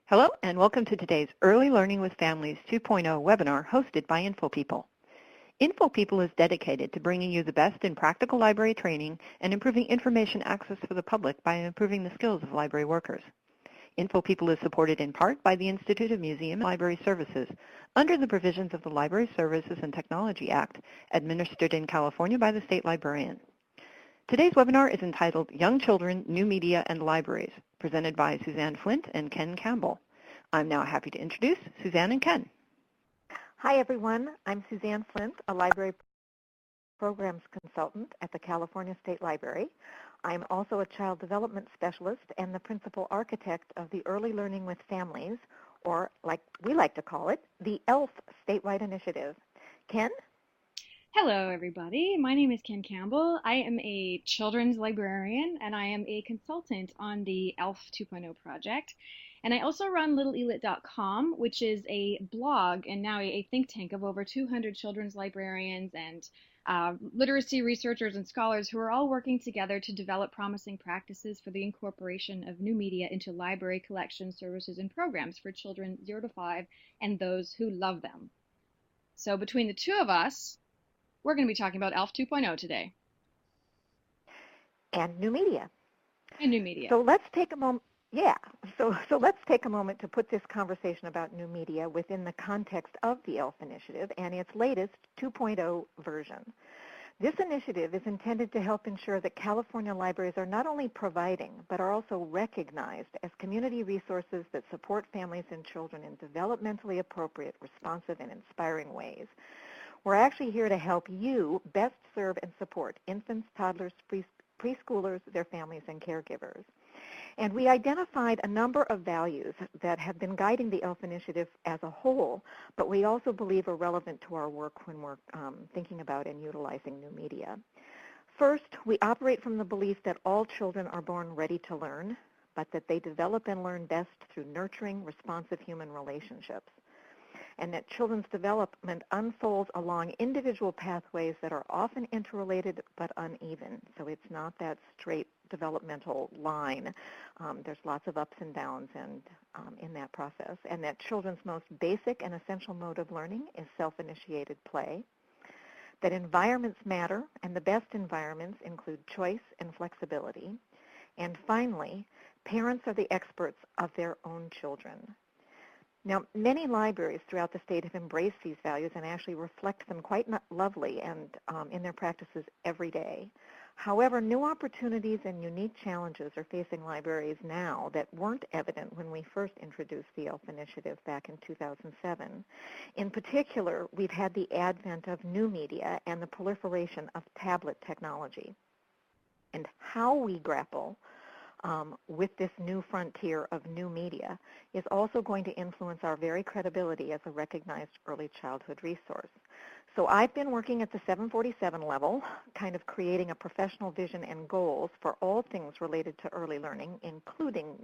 Hello and welcome to today's Early Learning with Families 2.0 webinar hosted by InfoPeople. InfoPeople is dedicated to bringing you the best in practical library training and improving information access for the public by improving the skills of library workers. InfoPeople is supported in part by the Institute of Museum and Library Services under the provisions of the Library Services and Technology Act, administered in California by the state librarian. Today's webinar is entitled Young Children, New Media, and Libraries, presented by Suzanne Flint and Ken Campbell. I'm now happy to introduce Suzanne and Ken. Hi everyone, I'm Suzanne Flint, a library programs consultant at the California State Library. I'm also a child development specialist and the principal architect of the Early Learning with Families, or like we like to call it, the ELF statewide initiative. Ken? Hello, everybody. My name is Ken Campbell. I am a children's librarian, and I am a consultant on the ELF 2.0 project. And I also run littleelit.com, which is a blog and now a think tank of over 200 children's librarians and literacy researchers and scholars who are all working together to develop promising practices for the incorporation of new media into library collection services and programs for children 0 to 5 and those who love them. So between the two of us, we're going to be talking about ELF 2.0 today. And new media. And new media. So let's take a moment. Yeah, so let's take a moment to put this conversation about new media within the context of the ELF initiative and its latest 2.0 version. This initiative is intended to help ensure that California libraries are not only providing, but are also recognized as community resources that support families and children in developmentally appropriate, responsive, and inspiring ways. We're actually here to help you best serve and support infants, toddlers, preschoolers, their families, and caregivers. And we identified a number of values that have been guiding the ELF initiative as a whole, but we also believe are relevant to our work when we're thinking about and utilizing new media. First, we operate from the belief that all children are born ready to learn, but that they develop and learn best through nurturing, responsive human relationships, and that children's development unfolds along individual pathways that are often interrelated but uneven. So it's not that straight developmental line. There's lots of ups and downs in that process, and that children's most basic and essential mode of learning is self-initiated play, that environments matter, and the best environments include choice and flexibility, and finally, parents are the experts of their own children. Now, many libraries throughout the state have embraced these values and actually reflect them quite lovely and in their practices every day. However, new opportunities and unique challenges are facing libraries now that weren't evident when we first introduced the ELF initiative back in 2007. In particular, we've had the advent of new media and the proliferation of tablet technology. And how we grapple with this new frontier of new media is also going to influence our very credibility as a recognized early childhood resource. So I've been working at the 747 level, kind of creating a professional vision and goals for all things related to early learning, including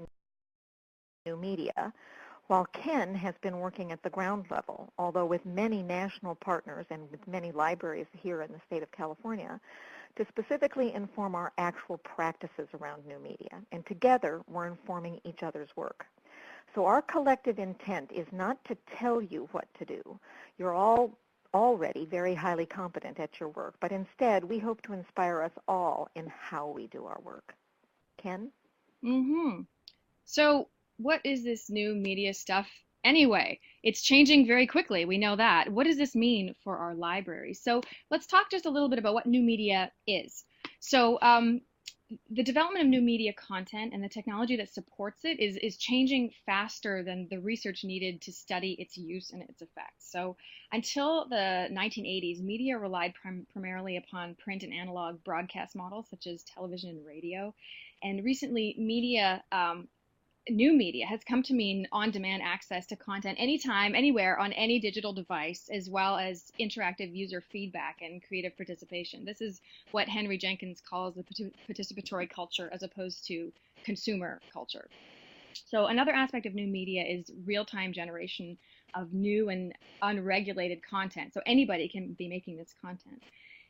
new media, while Ken has been working at the ground level, although with many national partners and with many libraries here in the state of California, to specifically inform our actual practices around new media. And together, we're informing each other's work. So our collective intent is not to tell you what to do. You're all already very highly competent at your work, but instead, we hope to inspire us all in how we do our work. Ken? So what is this new media stuff anyway? It's changing very quickly. We know that. What does this mean for our libraries? So let's talk just a little bit about what new media is. So the development of new media content and the technology that supports it is changing faster than the research needed to study its use and its effects. So until the 1980s, media relied primarily upon print and analog broadcast models such as television and radio. And recently, new media has come to mean on-demand access to content anytime, anywhere, on any digital device, as well as interactive user feedback and creative participation. This is what Henry Jenkins calls the participatory culture as opposed to consumer culture. So another aspect of new media is real-time generation of new and unregulated content. So anybody can be making this content.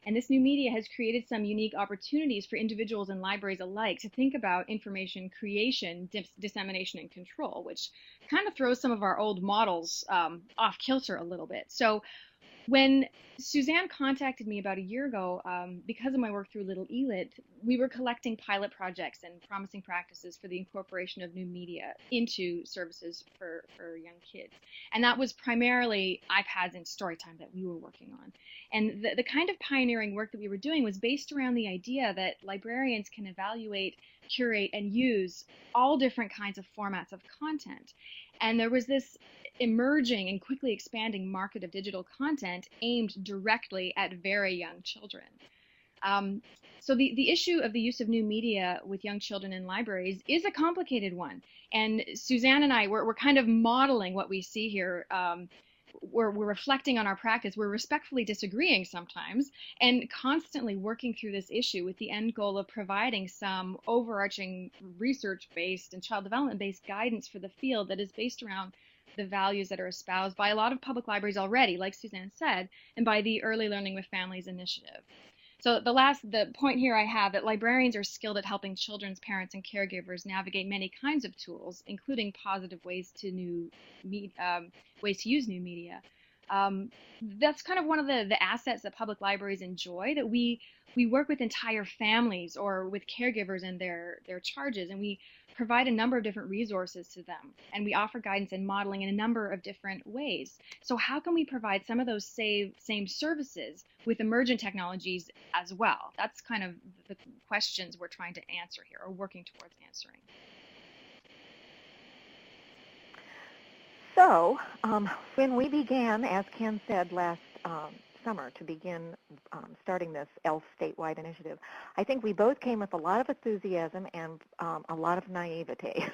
And this new media has created some unique opportunities for individuals and libraries alike to think about information creation, dissemination, and control, which kind of throws some of our old models off kilter a little bit. So when Suzanne contacted me about a year ago, because of my work through Little Elit, we were collecting pilot projects and promising practices for the incorporation of new media into services for young kids. And that was primarily iPads and Storytime that we were working on. And the kind of pioneering work that we were doing was based around the idea that librarians can evaluate, curate, and use all different kinds of formats of content. And there was this emerging and quickly expanding market of digital content aimed directly at very young children. So the issue of the use of new media with young children in libraries is a complicated one. And Suzanne and I, we're kind of modeling what we see here. We're reflecting on our practice. We're respectfully disagreeing sometimes and constantly working through this issue with the end goal of providing some overarching research-based and child development-based guidance for the field that is based around the values that are espoused by a lot of public libraries already, like Suzanne said, and by the Early Learning with Families initiative. So the point here I have that librarians are skilled at helping children's parents and caregivers navigate many kinds of tools, including positive ways to use new media. That's kind of one of the assets that public libraries enjoy, that we work with entire families or with caregivers and their charges, and we provide a number of different resources to them, and we offer guidance and modeling in a number of different ways. So how can we provide some of those same services with emergent technologies as well? That's kind of the questions we're trying to answer here, or working towards answering. So when we began, as Ken said last summer, to begin starting this ELF statewide initiative, I think we both came with a lot of enthusiasm and a lot of naivete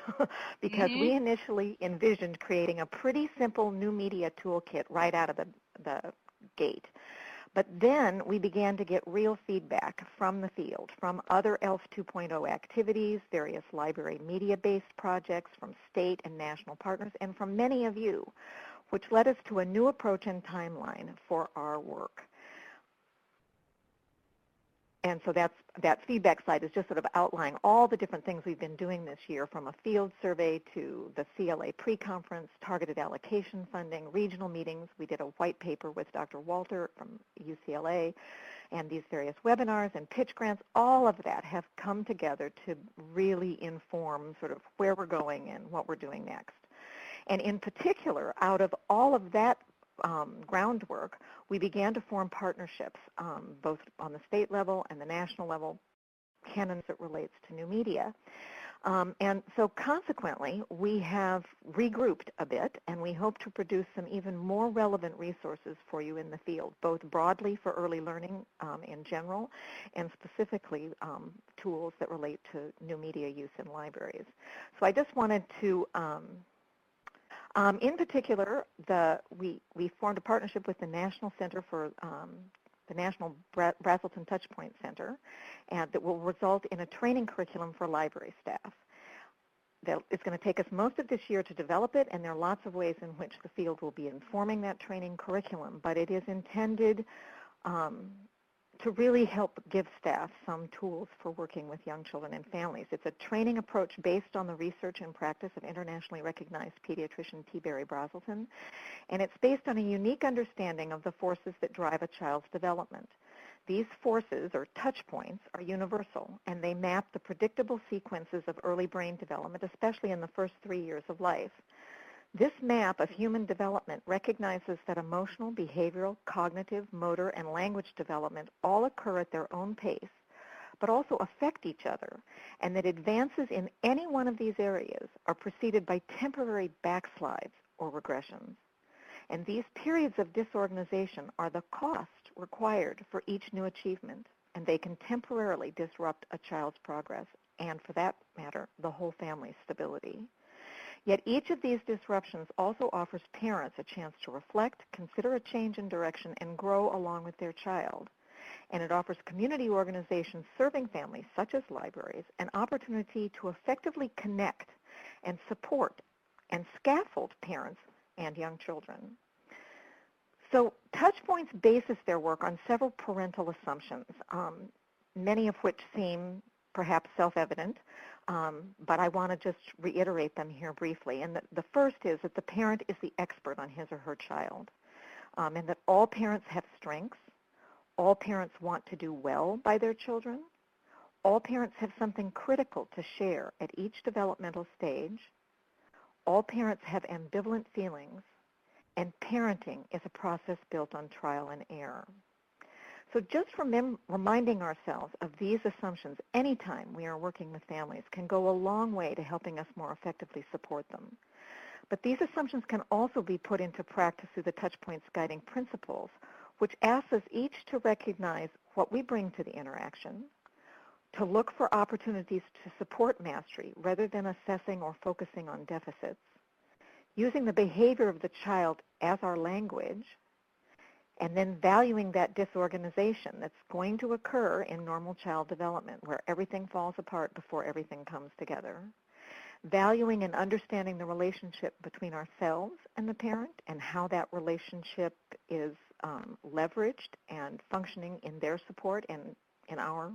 because we initially envisioned creating a pretty simple new media toolkit right out of the gate. But then we began to get real feedback from the field, from other ELF 2.0 activities, various library media-based projects, from state and national partners, and from many of you, which led us to a new approach and timeline for our work. And so that feedback slide is just sort of outlining all the different things we've been doing this year, from a field survey to the CLA pre-conference, targeted allocation funding, regional meetings. We did a white paper with Dr. Walter from UCLA, and these various webinars and pitch grants. All of that have come together to really inform sort of where we're going and what we're doing next. And in particular, out of all of that groundwork, we began to form partnerships, both on the state level and the national level, canons that relates to new media. And so consequently, we have regrouped a bit, and we hope to produce some even more relevant resources for you in the field, both broadly for early learning in general, and specifically tools that relate to new media use in libraries. So I just wanted to in particular, we formed a partnership with the National Center for the National Brazelton Touchpoint Center, and that will result in a training curriculum for library staff. It's going to take us most of this year to develop it, and there are lots of ways in which the field will be informing that training curriculum, but it is intended to really help give staff some tools for working with young children and families. It's a training approach based on the research and practice of internationally recognized pediatrician T. Barry Brazelton, and it's based on a unique understanding of the forces that drive a child's development. These forces, or touch points, are universal, and they map the predictable sequences of early brain development, especially in the first 3 years of life. This map of human development recognizes that emotional, behavioral, cognitive, motor, and language development all occur at their own pace, but also affect each other, and that advances in any one of these areas are preceded by temporary backslides or regressions. And these periods of disorganization are the cost required for each new achievement, and they can temporarily disrupt a child's progress, and for that matter, the whole family's stability. Yet each of these disruptions also offers parents a chance to reflect, consider a change in direction, and grow along with their child. And it offers community organizations serving families, such as libraries, an opportunity to effectively connect and support and scaffold parents and young children. So Touchpoints bases their work on several parental assumptions, many of which seem perhaps self-evident, but I want to just reiterate them here briefly. And the first is that the parent is the expert on his or her child, and that all parents have strengths. All parents want to do well by their children. All parents have something critical to share at each developmental stage. All parents have ambivalent feelings, and parenting is a process built on trial and error. So just reminding ourselves of these assumptions anytime we are working with families can go a long way to helping us more effectively support them. But these assumptions can also be put into practice through the Touchpoints guiding principles, which asks us each to recognize what we bring to the interaction, to look for opportunities to support mastery rather than assessing or focusing on deficits, using the behavior of the child as our language, and then valuing that disorganization that's going to occur in normal child development where everything falls apart before everything comes together, valuing and understanding the relationship between ourselves and the parent and how that relationship is leveraged and functioning in their support and in our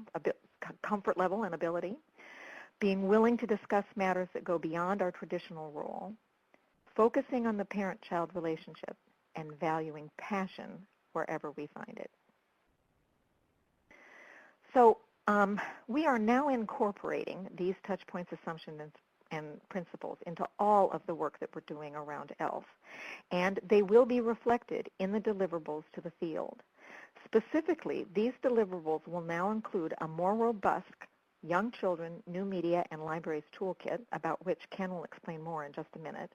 comfort level and ability, being willing to discuss matters that go beyond our traditional role, focusing on the parent-child relationship, and valuing passion wherever we find it. So we are now incorporating these Touchpoints assumptions and principles into all of the work that we're doing around ELF, and they will be reflected in the deliverables to the field. Specifically, these deliverables will now include a more robust Young Children, New Media, and Libraries Toolkit, about which Ken will explain more in just a minute,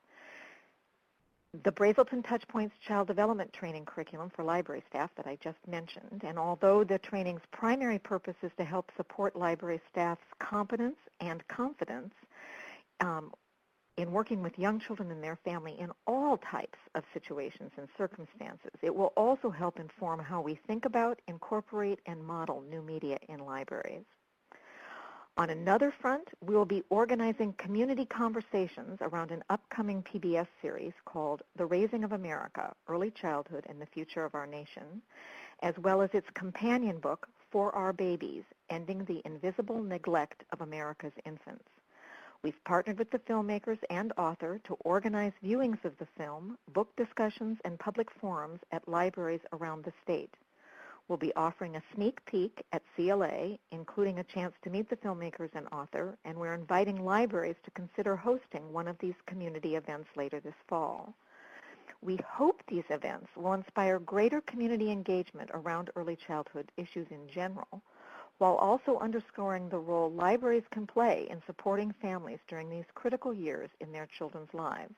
the Brazelton Touchpoints Child Development Training Curriculum for library staff that I just mentioned, and although the training's primary purpose is to help support library staff's competence and confidence in working with young children and their family in all types of situations and circumstances, it will also help inform how we think about, incorporate, and model new media in libraries. On another front, we will be organizing community conversations around an upcoming PBS series called The Raising of America, Early Childhood and the Future of Our Nation, as well as its companion book, For Our Babies, Ending the Invisible Neglect of America's Infants. We've partnered with the filmmakers and author to organize viewings of the film, book discussions, and public forums at libraries around the state. We'll be offering a sneak peek at CLA, including a chance to meet the filmmakers and author, and we're inviting libraries to consider hosting one of these community events later this fall. We hope these events will inspire greater community engagement around early childhood issues in general, while also underscoring the role libraries can play in supporting families during these critical years in their children's lives.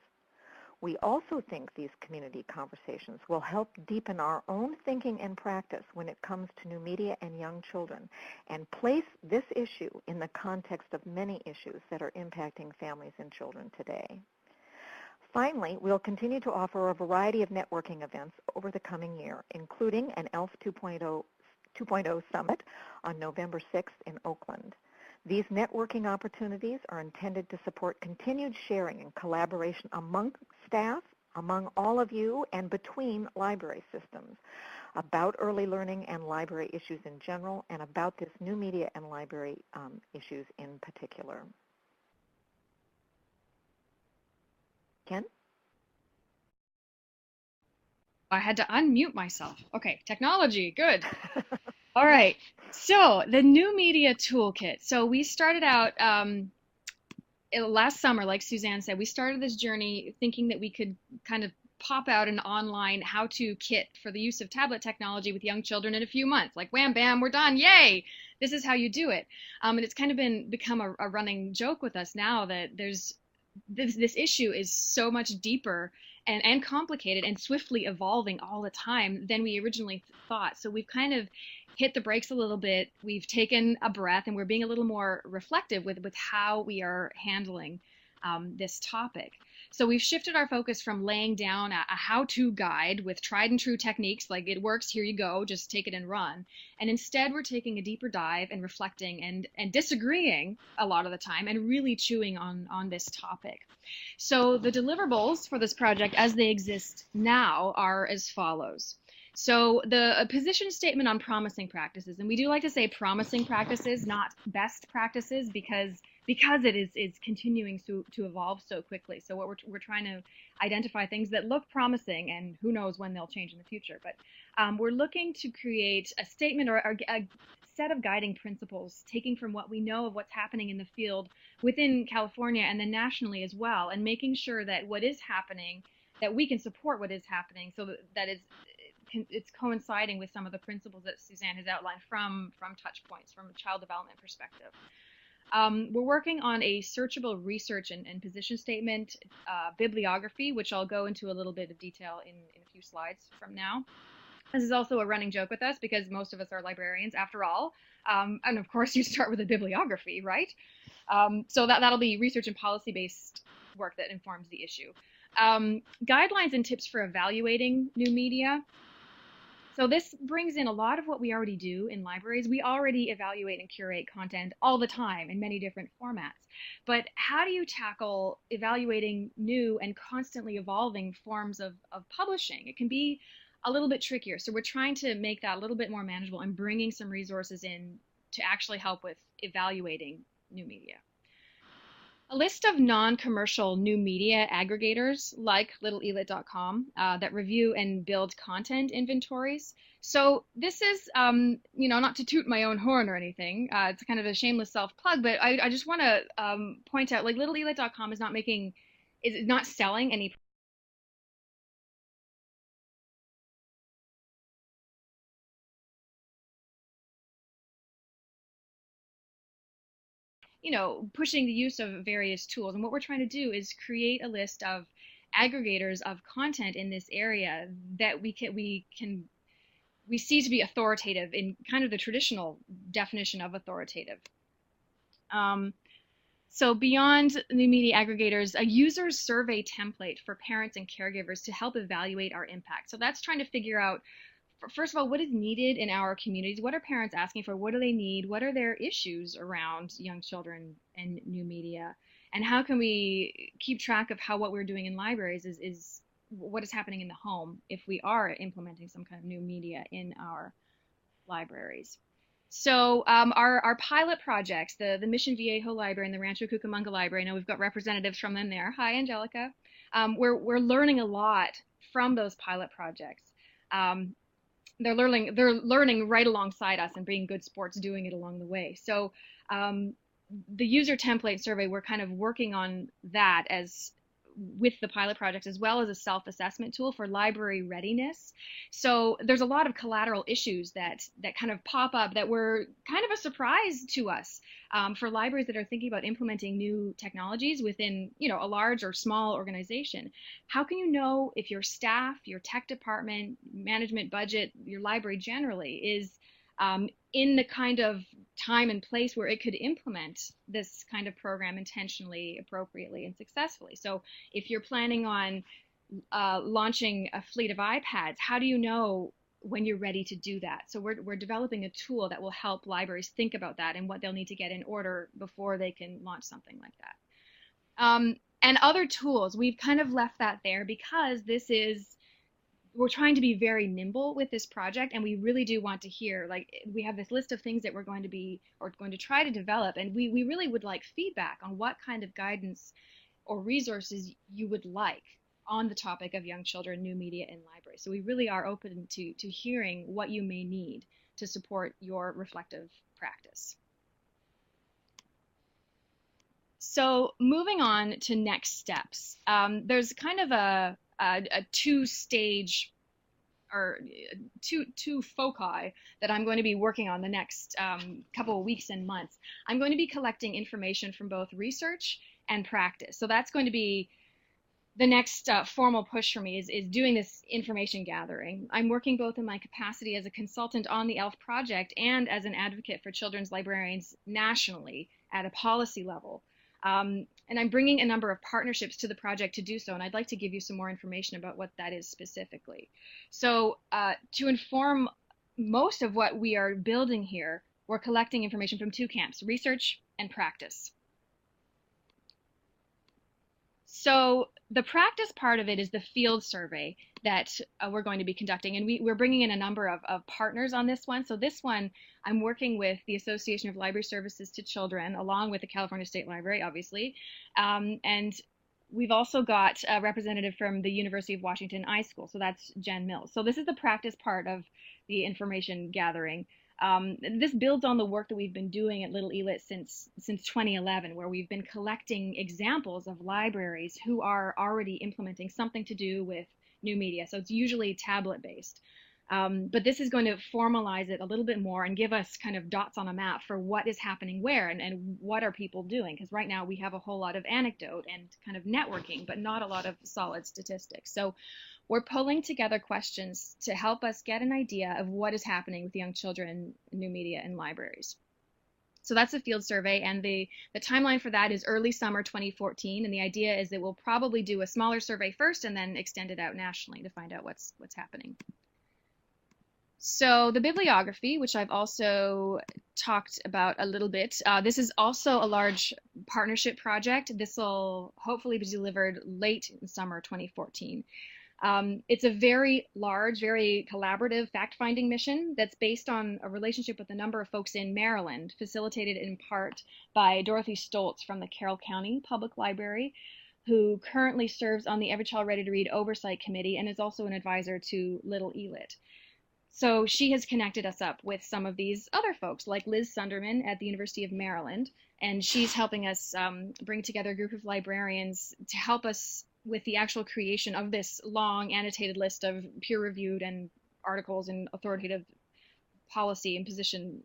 We also think these community conversations will help deepen our own thinking and practice when it comes to new media and young children, and place this issue in the context of many issues that are impacting families and children today. Finally, we'll continue to offer a variety of networking events over the coming year, including an ELF 2.0 Summit on November 6th in Oakland. These networking opportunities are intended to support continued sharing and collaboration among staff, among all of you, and between library systems about early learning and library issues in general, and about this new media and library issues in particular. Ken? I had to unmute myself. Okay, technology, good. All right, so the new media toolkit. So we started out last summer, like Suzanne said, we started this journey thinking that we could kind of pop out an online how-to kit for the use of tablet technology with young children in a few months. Like, wham, bam, we're done, yay! This is how you do it. And it's kind of become a running joke with us now that there's this issue is so much deeper and complicated and swiftly evolving all the time than we originally thought. So we've kind of hit the brakes a little bit. We've taken a breath, and we're being a little more reflective with how we are handling this topic. So we've shifted our focus from laying down a how-to guide with tried and true techniques like it works, here you go, just take it and run. And instead we're taking a deeper dive and reflecting and disagreeing a lot of the time and really chewing on this topic. So the deliverables for this project as they exist now are as follows. So the position statement on promising practices, and we do like to say promising practices, not best practices, because it is continuing to evolve so quickly. So what we're trying to identify things that look promising, and who knows when they'll change in the future. But we're looking to create a statement or a set of guiding principles, taking from what we know of what's happening in the field within California and then nationally as well, and making sure that what is happening, that we can support what is happening, so that it's coinciding with some of the principles that Suzanne has outlined from touch points, from a child development perspective. We're working on a searchable research and position statement bibliography, which I'll go into a little bit of detail in a few slides from now. This is also a running joke with us because most of us are librarians after all. And of course you start with a bibliography, right? So that'll be research and policy-based work that informs the issue. Guidelines and tips for evaluating new media. So this brings in a lot of what we already do in libraries. We already evaluate and curate content all the time in many different formats. But how do you tackle evaluating new and constantly evolving forms of publishing? It can be a little bit trickier. So we're trying to make that a little bit more manageable and bringing some resources in to actually help with evaluating new media. A list of non-commercial new media aggregators like littleelit.com that review and build content inventories. So this is, not to toot my own horn or anything. It's kind of a shameless self-plug, but I just want to point out, like, littleelit.com is not selling any pushing the use of various tools. And what we're trying to do is create a list of aggregators of content in this area that we see to be authoritative in kind of the traditional definition of authoritative. So beyond new media aggregators, a user survey template for parents and caregivers to help evaluate our impact. So that's trying to figure out, first of all, what is needed in our communities? What are parents asking for? What do they need? What are their issues around young children and new media? And how can we keep track of how what we're doing in libraries is what is happening in the home if we are implementing some kind of new media in our libraries? So our pilot projects, the Mission Viejo Library and the Rancho Cucamonga Library, I know we've got representatives from them there. Hi, Angelica. We're learning a lot from those pilot projects. They're learning right alongside us and being good sports doing it along the way. So the user template survey, we're kind of working on that as with the pilot project, as well as a self-assessment tool for library readiness. So there's a lot of collateral issues that kind of pop up that were kind of a surprise to us for libraries that are thinking about implementing new technologies within, a large or small organization. How can you know if your staff, your tech department, management budget, your library generally is in the kind of time and place where it could implement this kind of program intentionally, appropriately, and successfully? So if you're planning on launching a fleet of iPads, how do you know when you're ready to do that? So we're developing a tool that will help libraries think about that and what they'll need to get in order before they can launch something like that. And other tools, we've kind of left that there because we're trying to be very nimble with this project, and we really do want to hear, we have this list of things that we're going to try to develop, and we really would like feedback on what kind of guidance or resources you would like on the topic of young children, new media in libraries. So we really are open to hearing what you may need to support your reflective practice. So moving on to next steps, there's kind of a two-stage or two foci that I'm going to be working on the next couple of weeks and months. I'm going to be collecting information from both research and practice. So that's going to be the next formal push for me is doing this information gathering. I'm working both in my capacity as a consultant on the ELF project and as an advocate for children's librarians nationally at a policy level. And I'm bringing a number of partnerships to the project to do so, and I'd like to give you some more information about what that is specifically. So to inform most of what we are building here, we're collecting information from two camps, research and practice. So the practice part of it is the field survey that we're going to be conducting, and we're bringing in a number of partners on this one. So this one, I'm working with the Association of Library Services to Children, along with the California State Library, obviously, and we've also got a representative from the University of Washington iSchool, so that's Jen Mills. So this is the practice part of the information gathering. This builds on the work that we've been doing at Little Elit since 2011, where we've been collecting examples of libraries who are already implementing something to do with new media. So it's usually tablet-based. But this is going to formalize it a little bit more and give us kind of dots on a map for what is happening where and what are people doing. Because right now we have a whole lot of anecdote and kind of networking, but not a lot of solid statistics. So we're pulling together questions to help us get an idea of what is happening with young children, new media, and libraries. So that's a field survey, and the timeline for that is early summer 2014, and the idea is that we'll probably do a smaller survey first and then extend it out nationally to find out what's happening. So the bibliography, which I've also talked about a little bit, this is also a large partnership project. This will hopefully be delivered late in summer 2014. It's a very large, very collaborative fact-finding mission that's based on a relationship with a number of folks in Maryland, facilitated in part by Dorothy Stoltz from the Carroll County Public Library, who currently serves on the Every Child Ready to Read Oversight Committee and is also an advisor to Little Elit. So she has connected us up with some of these other folks, like Liz Sunderman at the University of Maryland, and she's helping us bring together a group of librarians to help us with the actual creation of this long annotated list of peer-reviewed and articles and authoritative policy and position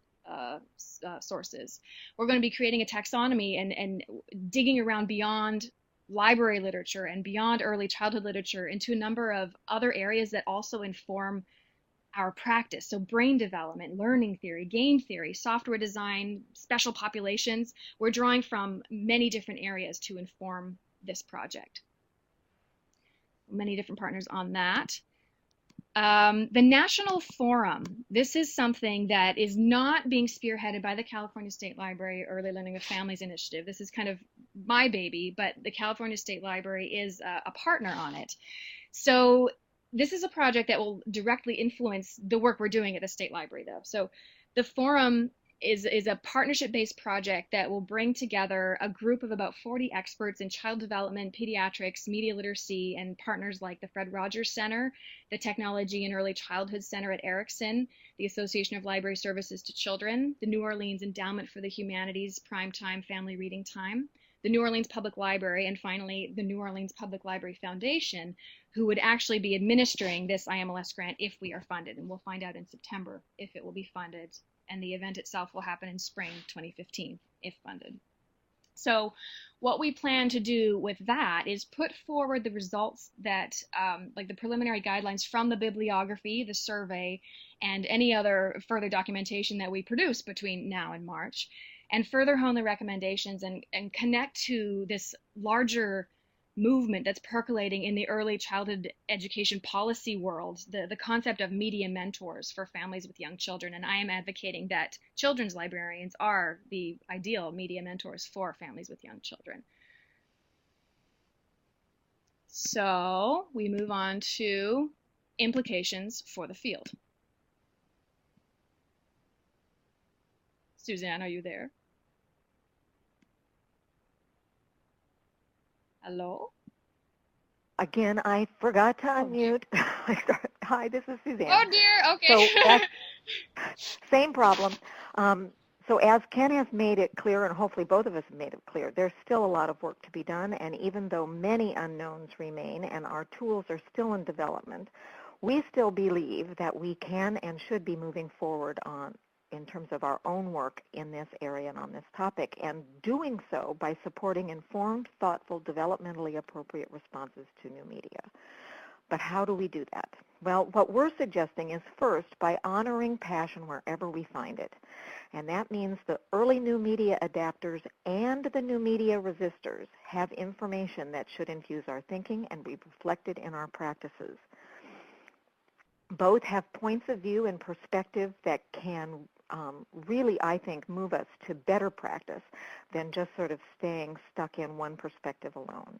sources. We're going to be creating a taxonomy and digging around beyond library literature and beyond early childhood literature into a number of other areas that also inform our practice. So brain development, learning theory, game theory, software design, special populations. We're drawing from many different areas to inform this project. Many different partners on that. The National Forum, this is something that is not being spearheaded by the California State Library Early Learning with Families Initiative. This is kind of my baby, but the California State Library is a partner on it. So this is a project that will directly influence the work we're doing at the State Library, though. So the forum is a partnership-based project that will bring together a group of about 40 experts in child development, pediatrics, media literacy, and partners like the Fred Rogers Center, the Technology and Early Childhood Center at Erickson, the Association of Library Services to Children, the New Orleans Endowment for the Humanities Primetime Family Reading Time, the New Orleans Public Library, and finally the New Orleans Public Library Foundation, who would actually be administering this IMLS grant if we are funded. And we'll find out in September if it will be funded. And the event itself will happen in spring 2015 if funded. So what we plan to do with that is put forward the results that, like the preliminary guidelines from the bibliography, the survey, and any other further documentation that we produce between now and March, and further hone the recommendations and connect to this larger movement that's percolating in the early childhood education policy world, the concept of media mentors for families with young children. And I am advocating that children's librarians are the ideal media mentors for families with young children. So we move on to implications for the field. Suzanne, are you there? Hello? Again, I forgot to unmute. Hi, this is Suzanne. Oh dear, okay. So same problem. So as Ken has made it clear, and hopefully both of us have made it clear, there's still a lot of work to be done, and even though many unknowns remain and our tools are still in development, we still believe that we can and should be moving forward in terms of our own work in this area and on this topic, and doing so by supporting informed, thoughtful, developmentally appropriate responses to new media. But how do we do that? Well, what we're suggesting is first by honoring passion wherever we find it. And that means the early new media adapters and the new media resistors have information that should infuse our thinking and be reflected in our practices. Both have points of view and perspective that can really, I think, move us to better practice than just sort of staying stuck in one perspective alone.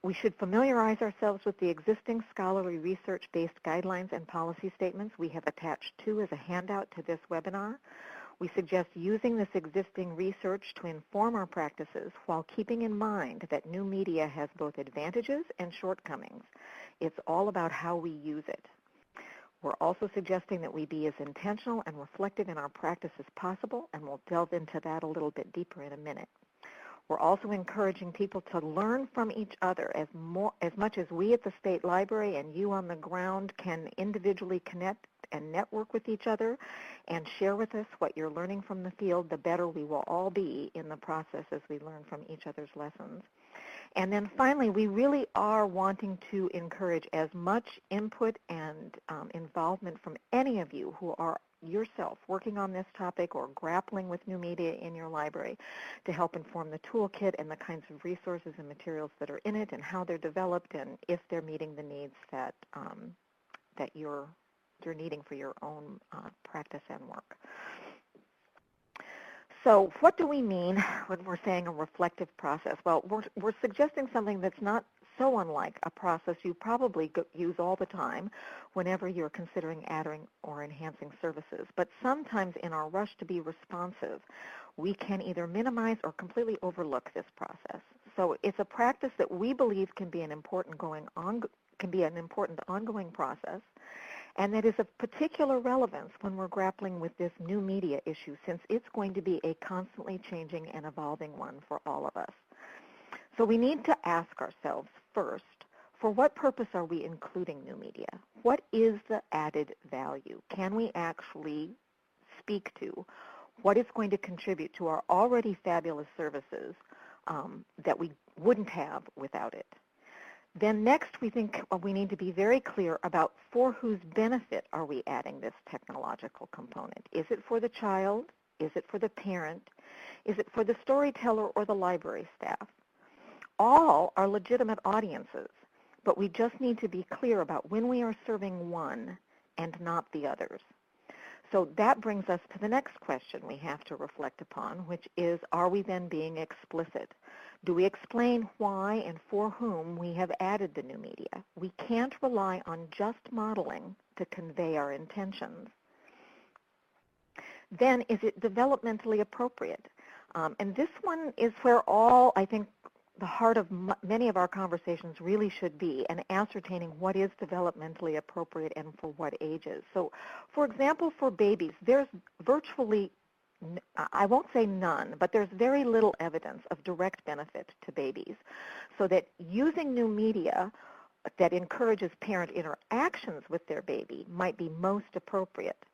We should familiarize ourselves with the existing scholarly research-based guidelines and policy statements we have attached to as a handout to this webinar. We suggest using this existing research to inform our practices while keeping in mind that new media has both advantages and shortcomings. It's all about how we use it. We're also suggesting that we be as intentional and reflective in our practice as possible, and we'll delve into that a little bit deeper in a minute. We're also encouraging people to learn from each other as much as we at the State Library and you on the ground can individually connect and network with each other and share with us what you're learning from the field, the better we will all be in the process as we learn from each other's lessons. And then finally, we really are wanting to encourage as much input and involvement from any of you who are yourself working on this topic or grappling with new media in your library to help inform the toolkit and the kinds of resources and materials that are in it and how they're developed and if they're meeting the needs that you're needing for your own practice and work. So what do we mean when we're saying a reflective process? Well, we're suggesting something that's not so unlike a process you probably use all the time whenever you're considering adding or enhancing services. But sometimes in our rush to be responsive, we can either minimize or completely overlook this process. So it's a practice that we believe can be an important ongoing process, and that is of particular relevance when we're grappling with this new media issue, since it's going to be a constantly changing and evolving one for all of us. So we need to ask ourselves first, for what purpose are we including new media? What is the added value? Can we actually speak to what is going to contribute to our already fabulous services that we wouldn't have without it? Then next, we think we need to be very clear about for whose benefit are we adding this technological component. Is it for the child? Is it for the parent? Is it for the storyteller or the library staff? All are legitimate audiences, but we just need to be clear about when we are serving one and not the others. So that brings us to the next question we have to reflect upon, which is, are we then being explicit? Do we explain why and for whom we have added the new media? We can't rely on just modeling to convey our intentions. Then, is it developmentally appropriate? And this one is where I think, the heart of many of our conversations really should be, and ascertaining what is developmentally appropriate and for what ages. So, for example, for babies, there's virtually, I won't say none, but there's very little evidence of direct benefit to babies. So that using new media that encourages parent interactions with their baby might be most appropriate.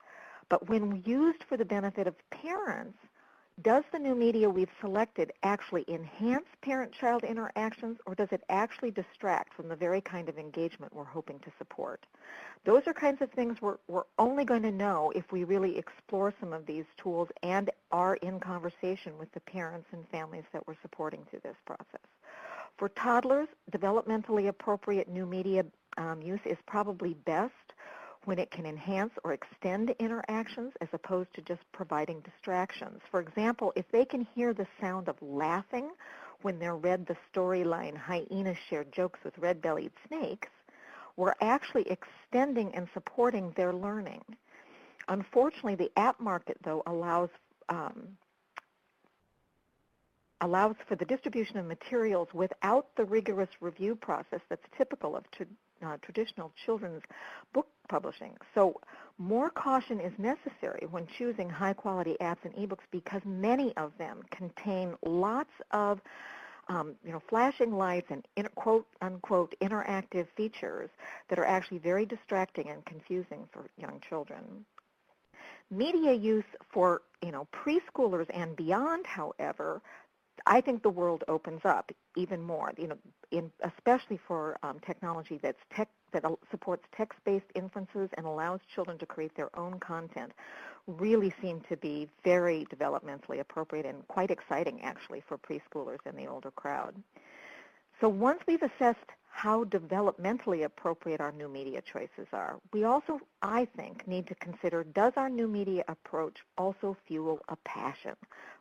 But when used for the benefit of parents, does the new media we've selected actually enhance parent-child interactions, or does it actually distract from the very kind of engagement we're hoping to support? Those are kinds of things we're only going to know if we really explore some of these tools and are in conversation with the parents and families that we're supporting through this process. For toddlers, developmentally appropriate new media use is probably best when it can enhance or extend interactions as opposed to just providing distractions. For example, if they can hear the sound of laughing when they're read the storyline, hyenas share jokes with red-bellied snakes, we're actually extending and supporting their learning. Unfortunately, the app market, though, allows for the distribution of materials without the rigorous review process that's typical of traditional children's book publishing. So more caution is necessary when choosing high-quality apps and ebooks, because many of them contain lots of flashing lights and quote-unquote interactive features that are actually very distracting and confusing for young children. Media use for preschoolers and beyond, however, I think the world opens up even more, especially for technology that supports text-based inferences and allows children to create their own content, really seem to be very developmentally appropriate and quite exciting, actually, for preschoolers and the older crowd. So once we've assessed how developmentally appropriate our new media choices are, we also, I think, need to consider, does our new media approach also fuel a passion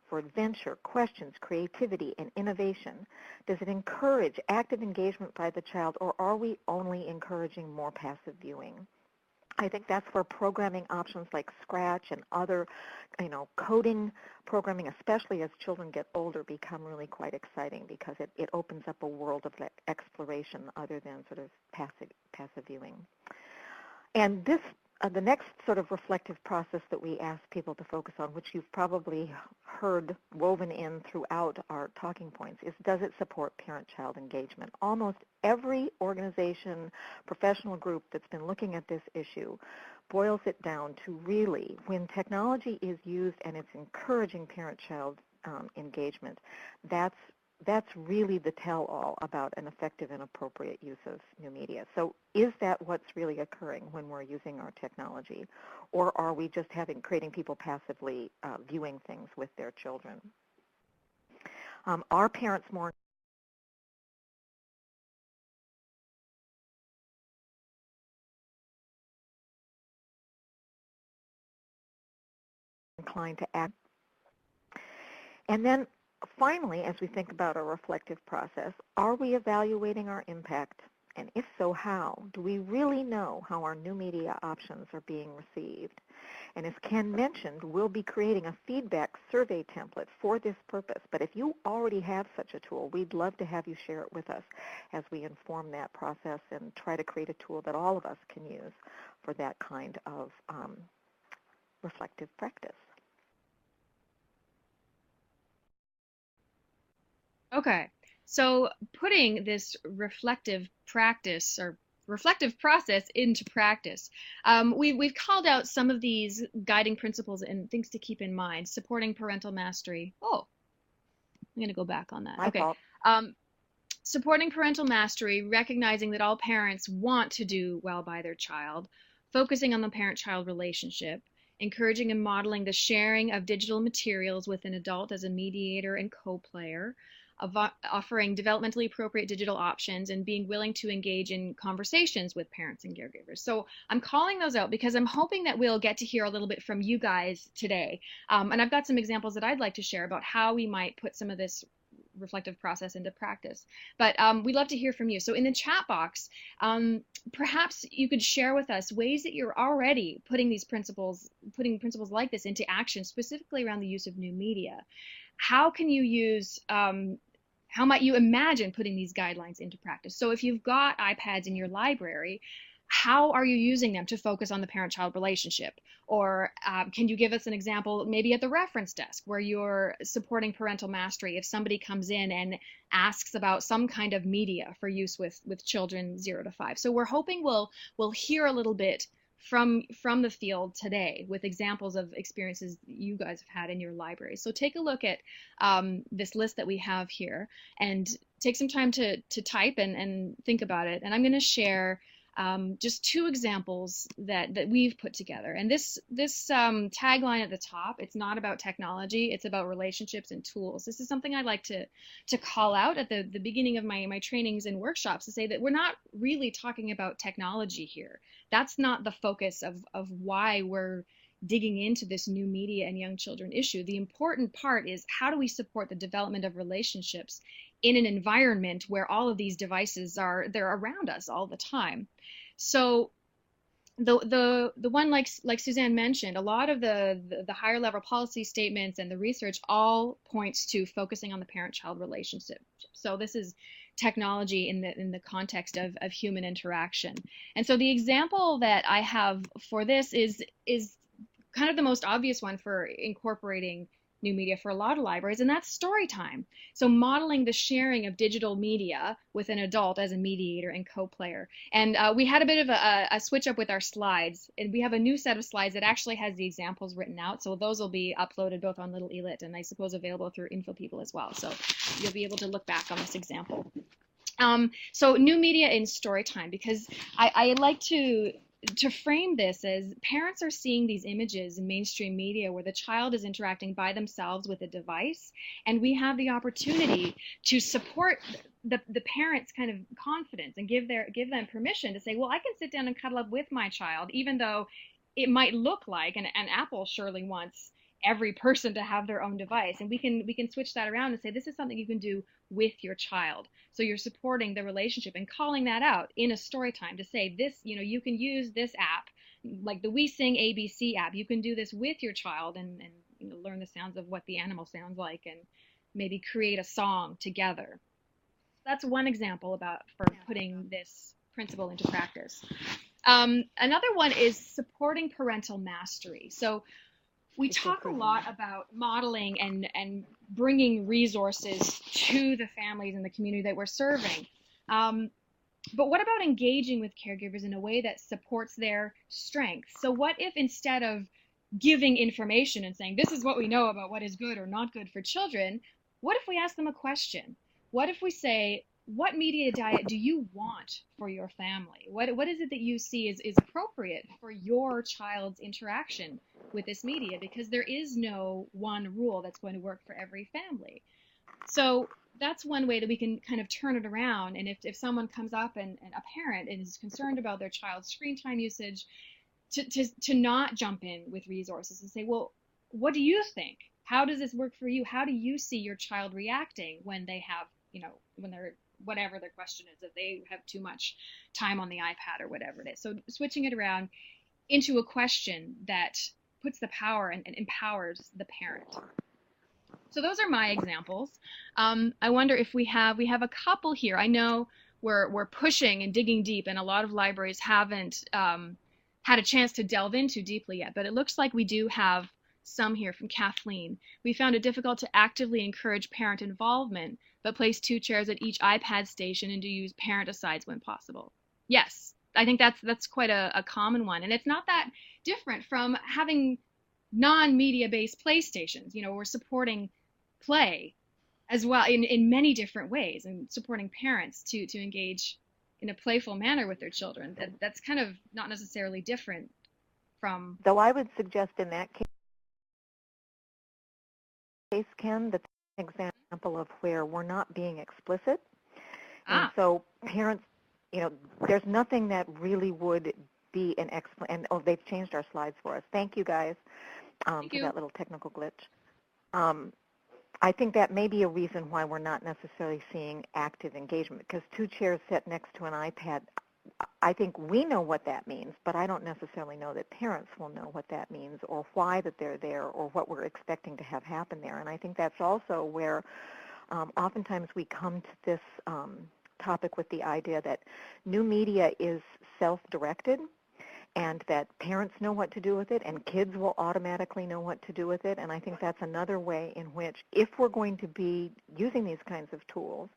for adventure, questions, creativity, and innovation? Does it encourage active engagement by the child, or are we only encouraging more passive viewing? I think that's where programming options like Scratch and other, coding programming, especially as children get older, become really quite exciting, because it opens up a world of exploration other than sort of passive viewing. And this, the next sort of reflective process that we ask people to focus on, which you've probably heard woven in throughout our talking points, is, does it support parent-child engagement? Almost every organization, professional group that's been looking at this issue boils it down to, really, when technology is used and it's encouraging parent-child engagement, that's really the tell-all about an effective and appropriate use of new media. So is that what's really occurring when we're using our technology? Or are we just creating people passively viewing things with their children? Are parents more inclined to act? And then finally, as we think about our reflective process, are we evaluating our impact? And if so, how? Do we really know how our new media options are being received? And as Ken mentioned, we'll be creating a feedback survey template for this purpose. But if you already have such a tool, we'd love to have you share it with us as we inform that process and try to create a tool that all of us can use for that kind of reflective practice. Okay, so putting this reflective practice or reflective process into practice, we've called out some of these guiding principles and things to keep in mind. Supporting parental mastery. Oh, I'm going to go back on that. My fault. Supporting parental mastery, recognizing that all parents want to do well by their child, focusing on the parent-child relationship, encouraging and modeling the sharing of digital materials with an adult as a mediator and co-player, offering developmentally appropriate digital options, and being willing to engage in conversations with parents and caregivers. So I'm calling those out because I'm hoping that we'll get to hear a little bit from you guys today. And I've got some examples that I'd like to share about how we might put some of this reflective process into practice. But we'd love to hear from you. So in the chat box, perhaps you could share with us ways that you're already putting principles like this into action, specifically around the use of new media. How can you use, how might you imagine putting these guidelines into practice? So if you've got iPads in your library, how are you using them to focus on the parent-child relationship? Or can you give us an example maybe at the reference desk where you're supporting parental mastery if somebody comes in and asks about some kind of media for use with children 0 to 5? So we're hoping we'll hear a little bit from the field today with examples of experiences you guys have had in your library. So take a look at this list that we have here and take some time to type and think about it. And I'm going to share just 2 examples that we've put together. And this tagline at the top, it's not about technology, it's about relationships and tools. This is something I like to call out at the beginning of my trainings and workshops, to say that we're not really talking about technology here. That's not the focus of why we're digging into this new media and young children issue. The important part is, how do we support the development of relationships in an environment where all of these devices they're around us all the time? So the one like Suzanne mentioned, a lot of the higher level policy statements and the research all points to focusing on the parent-child relationship. So this is technology in the context of human interaction. And so the example that I have for this is kind of the most obvious one for incorporating new media for a lot of libraries, and that's story time. So modeling the sharing of digital media with an adult as a mediator and co-player. And we had a bit of a switch up with our slides, and we have a new set of slides that actually has the examples written out. So those will be uploaded both on Little Elit and I suppose available through InfoPeople as well. So you'll be able to look back on this example. So new media in story time, because I like to frame this as parents are seeing these images in mainstream media where the child is interacting by themselves with a device, and we have the opportunity to support the parents' kind of confidence and give them permission to say, well, I can sit down and cuddle up with my child, even though it might look like, and Apple surely wants every person to have their own device, and we can switch that around and say this is something you can do with your child. So you're supporting the relationship and calling that out in a story time to say this, you can use this app, like the We Sing ABC app. You can do this with your child and learn the sounds of what the animal sounds like and maybe create a song together. That's one example for putting this principle into practice. Another one is supporting parental mastery. So we talk a lot about modeling and bringing resources to the families and the community that we're serving. But what about engaging with caregivers in a way that supports their strengths? So what if instead of giving information and saying, this is what we know about what is good or not good for children, what if we ask them a question? What if we say, what media diet do you want for your family? What is it that you see is appropriate for your child's interaction with this media? Because there is no one rule that's going to work for every family. So that's one way that we can kind of turn it around. And if someone comes up and a parent is concerned about their child's screen time usage, to not jump in with resources and say, well, what do you think? How does this work for you? How do you see your child reacting when they have, when they're, whatever their question is, if they have too much time on the iPad or whatever it is. So switching it around into a question that puts the power and empowers the parent. So those are my examples. I wonder if we have a couple here. I know we're pushing and digging deep, and a lot of libraries haven't had a chance to delve into deeply yet, but it looks like we do have some here from Kathleen. We found it difficult to actively encourage parent involvement, but place 2 chairs at each iPad station and to use parent asides when possible. Yes, I think that's quite a common one, and it's not that different from having non-media based playstations. We're supporting play as well in many different ways, and supporting parents to engage in a playful manner with their children. That's kind of not necessarily different from. Though I would suggest in that case, Ken, that's an example of where we're not being explicit. And so parents, there's nothing that really would be an and they've changed our slides for us. Thank you guys for that little technical glitch. I think that may be a reason why we're not necessarily seeing active engagement, because 2 chairs set next to an iPad, I think we know what that means, but I don't necessarily know that parents will know what that means or why that they're there or what we're expecting to have happen there. And I think that's also where oftentimes we come to this topic with the idea that new media is self-directed and that parents know what to do with it and kids will automatically know what to do with it. And I think that's another way in which, if we're going to be using these kinds of tools,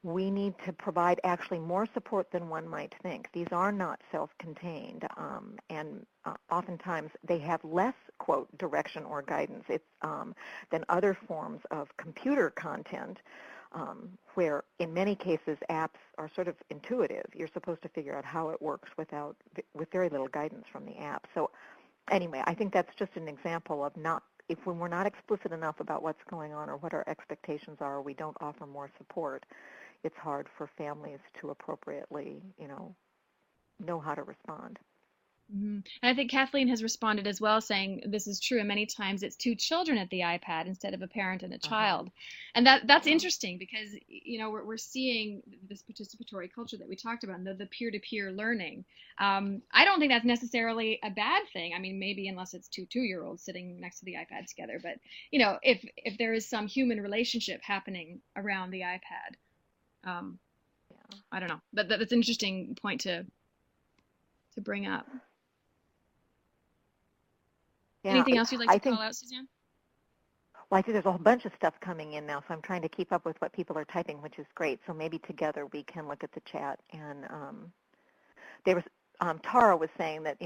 we need to provide actually more support than one might think. These are not self-contained, and oftentimes they have less, quote, direction or guidance than other forms of computer content, where in many cases apps are sort of intuitive. You're supposed to figure out how it works with very little guidance from the app. So anyway, I think that's just an example of when we're not explicit enough about what's going on or what our expectations are, or we don't offer more support, it's hard for families to appropriately, know how to respond. Mm-hmm. And I think Kathleen has responded as well, saying this is true, and many times it's 2 children at the iPad instead of a parent and a child. And that's interesting because, we're seeing this participatory culture that we talked about, the peer-to-peer learning. I don't think that's necessarily a bad thing. I mean, maybe unless it's 2 2-year-olds sitting next to the iPad together. But, if there is some human relationship happening around the iPad, I don't know. But that's an interesting point to bring up. Yeah, anything else you'd like to call out, Suzanne? Well, I see there's a whole bunch of stuff coming in now, so I'm trying to keep up with what people are typing, which is great. So maybe together we can look at the chat. And there was Tara was saying that,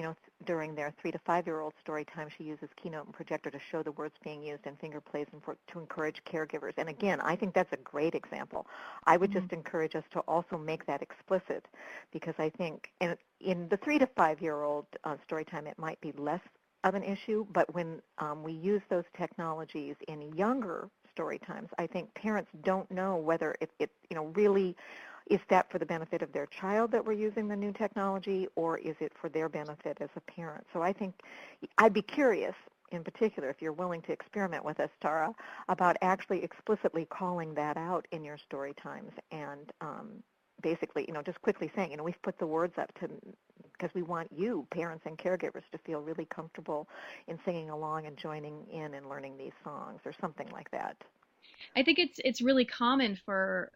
during their 3 to 5-year-old story time, she uses Keynote and Projector to show the words being used and finger plays and to encourage caregivers. And again, I think that's a great example. I would just encourage us to also make that explicit, because I think in the 3 to 5-year-old story time, it might be less of an issue, but when we use those technologies in younger story times, I think parents don't know whether it really is that for the benefit of their child that we're using the new technology, or is it for their benefit as a parent? So I think I'd be curious, in particular, if you're willing to experiment with us, Tara, about actually explicitly calling that out in your story times and basically, just quickly saying, we've put the words up because we want you, parents and caregivers, to feel really comfortable in singing along and joining in and learning these songs, or something like that. I think it's really common for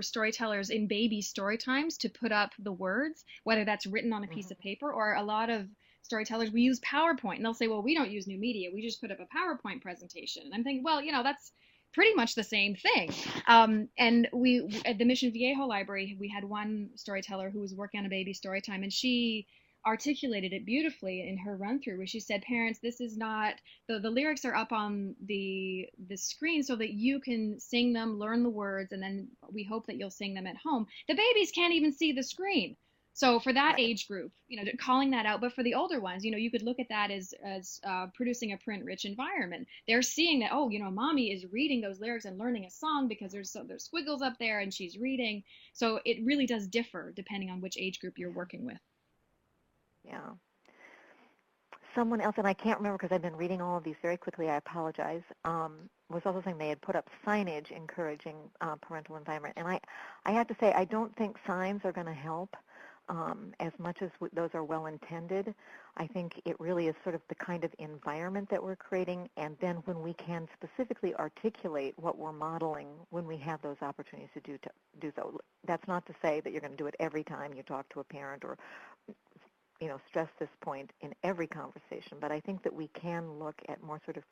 storytellers in baby story times to put up the words, whether that's written on a piece of paper, or a lot of storytellers, we use PowerPoint, and they'll say, well, we don't use new media, we just put up a PowerPoint presentation. And I'm thinking, well, that's pretty much the same thing. And we at the Mission Viejo Library, we had one storyteller who was working on a baby story time, and she articulated it beautifully in her run through, where she said, parents, this is not the lyrics are up on the screen so that you can sing them, learn the words, and then we hope that you'll sing them at home. The babies can't even see the screen. So for that age group, calling that out. But for the older ones, you could look at that as producing a print-rich environment. They're seeing that, mommy is reading those lyrics and learning a song because there's squiggles up there and she's reading. So it really does differ depending on which age group you're working with. Yeah. Someone else, and I can't remember because I've been reading all of these very quickly, I apologize, was also saying they had put up signage encouraging parental environment. And I have to say, I don't think signs are going to help as much as those are well-intended. I think it really is sort of the kind of environment that we're creating, and then when we can specifically articulate what we're modeling when we have those opportunities to do so. That's not to say that you're going to do it every time you talk to a parent, or stress this point in every conversation, but I think that we can look at more sort of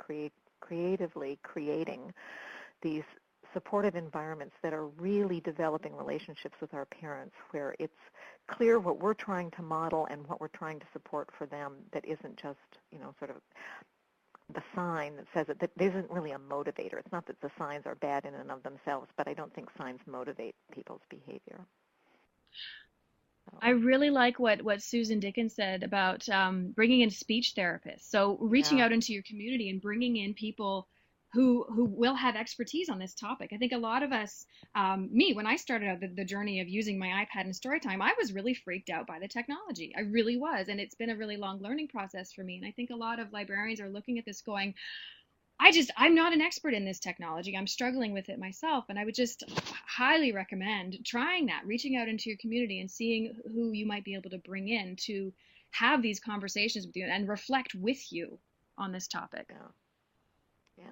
creatively creating these supportive environments that are really developing relationships with our parents, where it's clear what we're trying to model and what we're trying to support for them, that isn't just, sort of the sign that says it, that isn't really a motivator. It's not that the signs are bad in and of themselves, but I don't think signs motivate people's behavior. I really like what Susan Dickens said about bringing in speech therapists. So reaching out into your community and bringing in people who will have expertise on this topic. I think a lot of us, me, when I started out the journey of using my iPad in Storytime, I was really freaked out by the technology. I really was. And it's been a really long learning process for me. And I think a lot of librarians are looking at this going, I'm not an expert in this technology. I'm struggling with it myself. And I would just highly recommend trying that, reaching out into your community and seeing who you might be able to bring in to have these conversations with you and reflect with you on this topic. Yeah.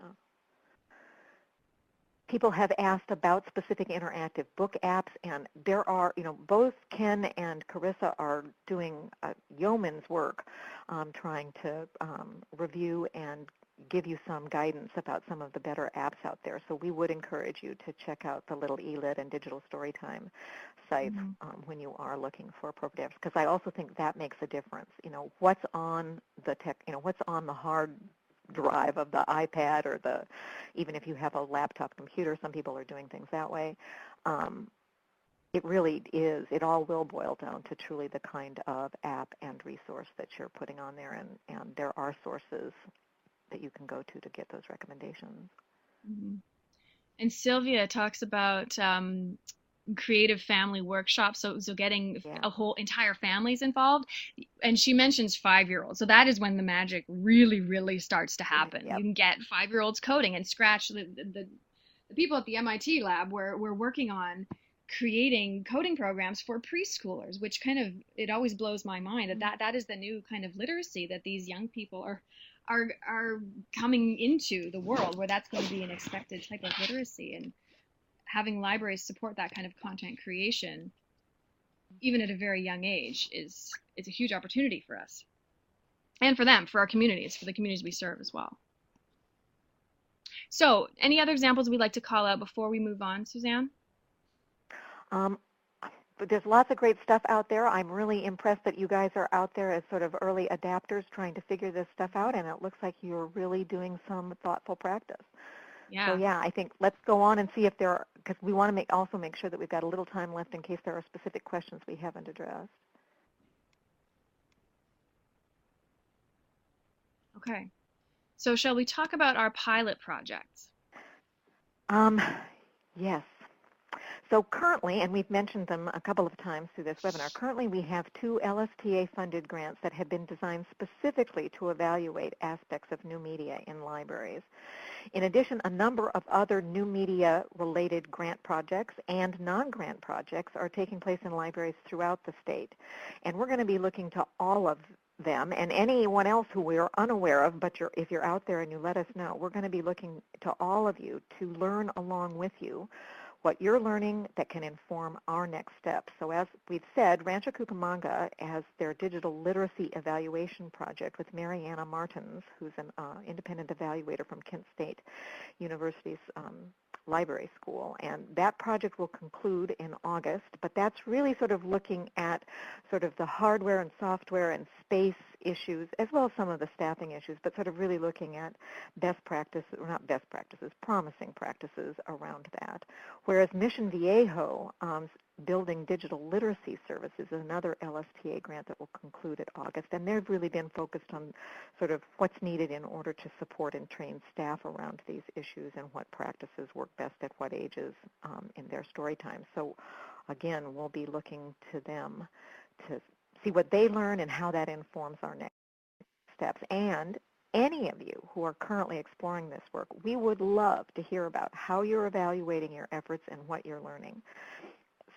People have asked about specific interactive book apps, and there are, both Ken and Carissa are doing yeoman's work trying to review and give you some guidance about some of the better apps out there. So we would encourage you to check out the little eLit and Digital Storytime sites when you are looking for appropriate apps, because I also think that makes a difference. What's on the tech, what's on the hard drive of the iPad, or even if you have a laptop computer, some people are doing things that way. It really is, it all will boil down to truly the kind of app and resource that you're putting on there, and there are sources that you can go to get those recommendations. And Sylvia talks about creative family workshops, so getting a whole entire families involved, and she mentions 5-year-olds, so that is when the magic really starts to happen. You can get 5-year-olds coding and Scratch. The people at the MIT lab we're working on creating coding programs for preschoolers, which kind of, it always blows my mind that is the new kind of literacy that these young people are coming into the world, where that's going to be an expected type of literacy. And having libraries support that kind of content creation, even at a very young age, is a huge opportunity for us. And for them, for our communities, for the communities we serve as well. So any other examples we'd like to call out before we move on, Suzanne? Um, but there's lots of great stuff out there. I'm really impressed that you guys are out there as sort of early adapters trying to figure this stuff out, and it looks like you're really doing some thoughtful practice. So Yeah. yeah, I think let's go on and see if there are, because we want to also make sure that we've got a little time left in case there are specific questions we haven't addressed. Okay. So shall we talk about our pilot projects? Yes. So currently, and we've mentioned them a couple of times through this webinar, currently we have 2 LSTA-funded grants that have been designed specifically to evaluate aspects of new media in libraries. In addition, a number of other new media-related grant projects and non-grant projects are taking place in libraries throughout the state. And we're going to be looking to all of them and anyone else who we are unaware of, but if you're out there and you let us know, we're going to be looking to all of you to learn along with you what you're learning that can inform our next steps. So as we've said, Rancho Cucamonga has their digital literacy evaluation project with Mariana Martins, who's an independent evaluator from Kent State University's library school. And that project will conclude in August, but that's really sort of looking at sort of the hardware and software and space issues, as well as some of the staffing issues, but sort of really looking at best practices, or not best practices, promising practices around that. Whereas Mission Viejo, Building Digital Literacy Services, is another LSTA grant that will conclude at August, and they've really been focused on sort of what's needed in order to support and train staff around these issues and what practices work best at what ages in their story time. So again, we'll be looking to them to see what they learn and how that informs our next steps. And any of you who are currently exploring this work, we would love to hear about how you're evaluating your efforts and what you're learning.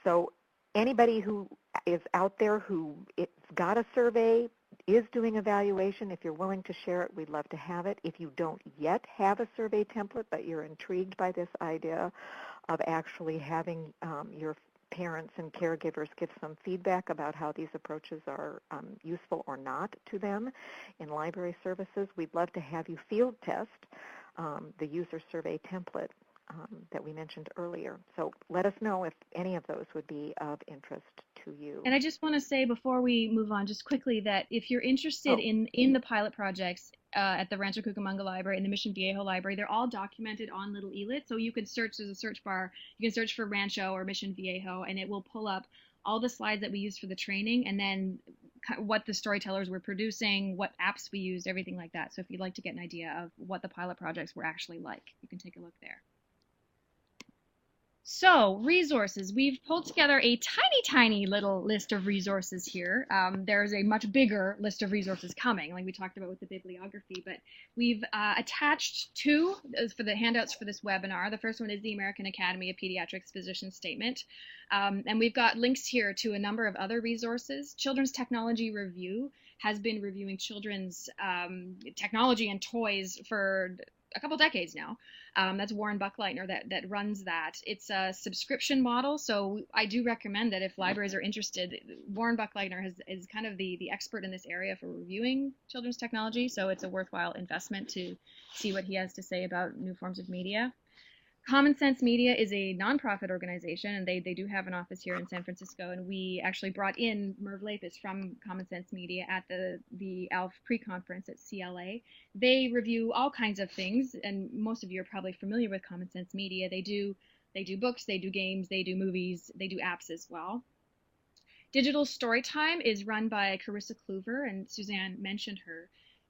So anybody who is out there who it's got a survey, is doing evaluation, if you're willing to share it, we'd love to have it. If you don't yet have a survey template, but you're intrigued by this idea of actually having your parents and caregivers give some feedback about how these approaches are useful or not to them in library services, we'd love to have you field test the user survey template that we mentioned earlier. So let us know if any of those would be of interest to you. And I just want to say before we move on just quickly that if you're interested in the pilot projects at the Rancho Cucamonga Library and the Mission Viejo Library, they're all documented on Little Elit. So you can search, there's a search bar, you can search for Rancho or Mission Viejo, and it will pull up all the slides that we used for the training and then what the storytellers were producing, what apps we used, everything like that. So if you'd like to get an idea of what the pilot projects were actually like, you can take a look there. So resources, we've pulled together a tiny little list of resources here. There's a much bigger list of resources coming, like we talked about with the bibliography, but we've attached 2 for the handouts for this webinar. The first one is the American Academy of Pediatrics Physician Statement. And we've got links here to a number of other resources. Children's Technology Review has been reviewing children's technology and toys for a couple decades now. That's Warren Buckleitner that runs that. It's a subscription model, so I do recommend that if libraries are interested. Warren Buckleitner is kind of the expert in this area for reviewing children's technology, so it's a worthwhile investment to see what he has to say about new forms of media. Common Sense Media is a nonprofit organization, and they do have an office here in San Francisco, and we actually brought in Merv Lapis from Common Sense Media at the ALF pre-conference at CLA. They review all kinds of things, and most of you are probably familiar with Common Sense Media. They do books, they do games, they do movies, they do apps as well. Digital Storytime is run by Carissa Kluver, and Suzanne mentioned her.